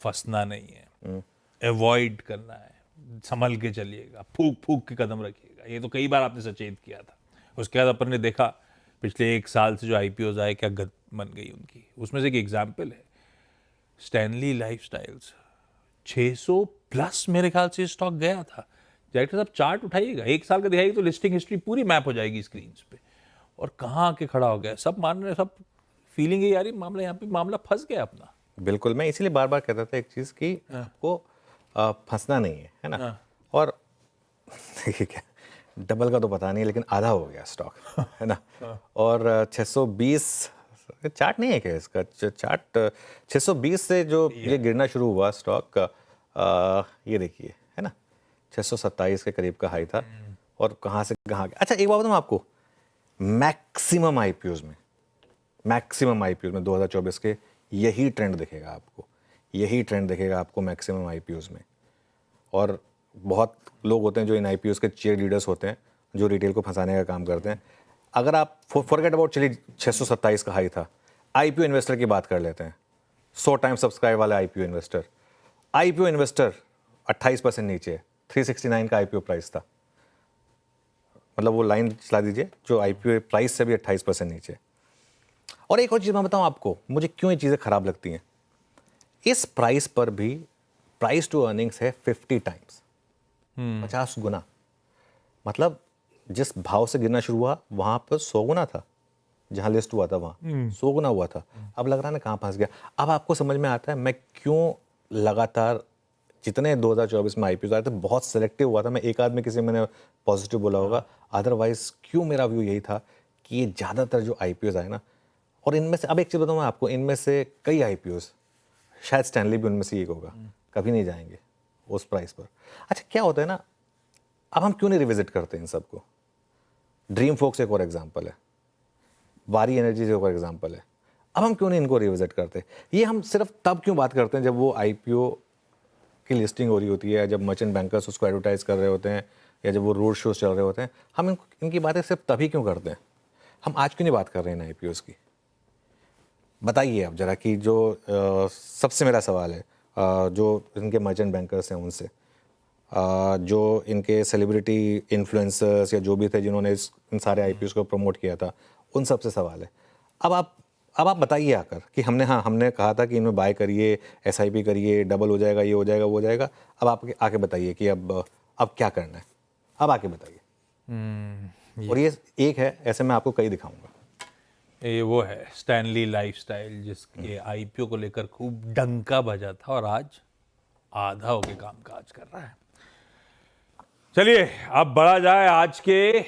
फंसना नहीं है, अवॉइड करना है, संभल के चलिएगा, फूक फूक के कदम रखिएगा। ये तो कई बार आपने सचेत किया था। उसके बाद अपन ने देखा पिछले 1 साल से जो आईपीओज आए क्या गत बन गई उनकी। उसमें से एक एग्जाम्पल है स्टैनली लाइफस्टाइल्स, 600 प्लस मेरे ख्याल से स्टॉक गया था। डायरेक्टर साहब चार्ट उठाइएगा, 1 साल का दिखाइए तो लिस्टिंग हिस्ट्री पूरी मैप हो जाएगी स्क्रीन पे। और कहाँ आके खड़ा हो गया, सब मान रहे, सब फीलिंग है यार ये मामला, यहाँ पे मामला फंस गया अपना। बिल्कुल, मैं इसीलिए बार बार कहता था एक चीज़ कि आपको फंसना नहीं है ना। और देखिए क्या, डबल का तो पता नहीं लेकिन आधा हो गया स्टॉक है ना। और 620 चार्ट नहीं है क्या इसका, चार्ट 620 से जो ये गिरना शुरू हुआ स्टॉक, ये देखिए है ना, 627 के करीब का हाई था और कहाँ से कहाँ गया। अच्छा एक बात बताऊँ आपको, मैक्सिमम आईपीओज में 2024 के यही ट्रेंड दिखेगा आपको, यही ट्रेंड दिखेगा आपको मैक्सिमम आईपीओज में। और बहुत लोग होते हैं जो इन आईपीओज के चीयर लीडर्स होते हैं जो रिटेल को फंसाने का काम करते हैं। अगर आप फॉरगेट अबाउट, चलिए 627 का हाई था, आईपीओ इन्वेस्टर की बात कर लेते हैं, 100 टाइम सब्सक्राइब वाला आईपीओ इन्वेस्टर 28% नीचे, 369 का आईपीओ प्राइस था। मतलब वो लाइन चला दीजिए, जो आईपीओ प्राइस से भी 28% नीचे। और एक और चीज़ मैं बताऊं आपको, मुझे क्यों ये चीज़ें खराब लगती हैं। इस प्राइस पर भी प्राइस टू अर्निंग्स है 50 टाइम्स, 50 गुना। मतलब जिस भाव से गिरना शुरू हुआ वहां पर 100 गुना था, जहां लिस्ट हुआ था वहां 100 गुना हुआ था। अब लग रहा है ना कहाँ फंस गया। अब आपको समझ में आता है मैं क्यों लगातार, जितने 2024 में आईपीओ आए थे बहुत सिलेक्टिव हुआ था मैं। एक आदमी किसी मैंने पॉजिटिव बोला होगा, अदरवाइज क्यों मेरा व्यू यही था कि ये ज़्यादातर जो आईपीओ आए ना, और इनमें से अब एक चीज़ बताऊँ मैं आपको, इनमें से कई आईपीओ, शायद स्टैनली भी उनमें से एक होगा, कभी नहीं जाएंगे उस प्राइस पर। अच्छा क्या होता है ना, अब हम क्यों नहीं रिविजिट करते इन सबको। ड्रीम फोक्स एक और एग्जांपल है, वारी एनर्जीज एक और एग्जांपल है। अब हम क्यों नहीं इनको रिविजिट करते। ये हम सिर्फ तब क्यों बात करते हैं जब वो आईपीओ की लिस्टिंग हो रही होती है, जब मर्चेंट बैंकर्स उसको एडवर्टाइज कर रहे होते हैं, या जब वो रोड शोज चल रहे होते हैं। हम इनकी बातें सिर्फ तभी क्यों करते हैं। हम आज क्यों नहीं बात कर रहे हैं इन आईपीओज की। बताइए आप जरा कि जो सबसे मेरा सवाल है, जो इनके मर्चेंट बैंकर्स हैं उनसे, जो इनके सेलिब्रिटी इन्फ्लुएंसर्स या जो भी थे जिन्होंने इन सारे आईपीओस को प्रमोट किया था, उन सब से सवाल है। अब आप बताइए आकर कि हमने कहा था कि इनमें बाय करिए, एसआईपी करिए, डबल हो जाएगा, ये हो जाएगा, वो हो जाएगा। अब आप आके बताइए कि अब क्या करना है, अब आके बताइए। और ये एक है, ऐसे मैं आपको कई दिखाऊंगा। ये वो है स्टैनली लाइफस्टाइल जिसके आईपीओ को लेकर खूब डंका बजा था और आज आधा होके काम काज कर रहा है। चलिए अब बढ़ा जाए आज के